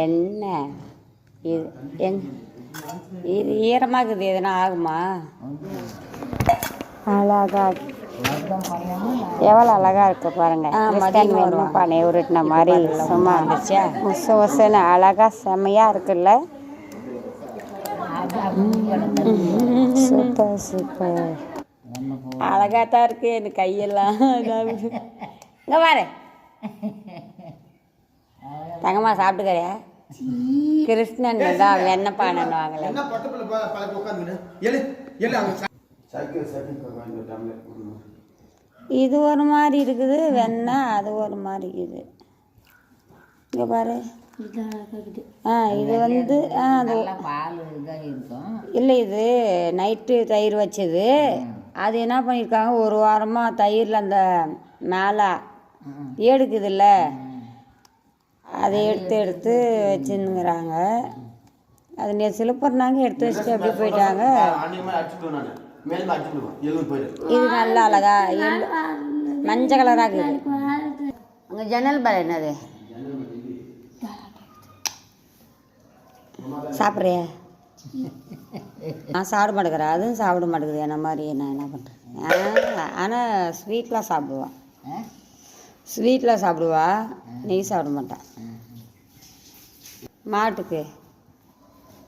என்ன இது இது ஈரமாகுது, எதுனா ஆகுமா? அழகா எவ்வளோ அழகா இருக்கு பாருங்க. பானை உருட்டின மாதிரி சும்மா முசு முசுன்னு அழகா செம்மையா இருக்குல்ல. சூப்பர் சூப்பர், அழகா தான் இருக்கு. எனக்கு கையெல்லாம் இங்கே பாரு தங்கம்மா சாப்பிட்டுக்கறியா? கிருஷ்ணன் தான் வெண்ணெய் பானன்னு வாங்கல. இது ஒரு மாதிரி இருக்குது வெண்ணெய், அது ஒரு மாதிரி இருக்குது. இங்கே பாரு. இது வந்து இல்லை, இது நைட்டு தயிர் வச்சது. அது என்ன பண்ணியிருக்காங்க, ஒரு வாரமாக தயிரில் அந்த மேலே எடுக்குதுல்ல, அதை எடுத்து வச்சுருங்கிறாங்க. அது நேற்று சிலப்பர்னாங்க எடுத்து வச்சுட்டு அப்படி போயிட்டாங்க. இது நல்லா அழகா மஞ்சள் கலராக இருக்குது. அங்கே ஜன்னல் பாரு, என்னது சாப்பிட்றியா? நான் சாப்பிட மாட்டேங்கிறேன், அதுவும் சாப்பிட மாட்டேங்குது என்ன மாதிரி. நான் என்ன பண்ணுறேன்? ஆனால் ஸ்வீட்லாம் சாப்பிடுவா, ஸ்வீட்லாம் சாப்பிடுவா, நெய் சாப்பிட மாட்டேன். மாட்டுக்கு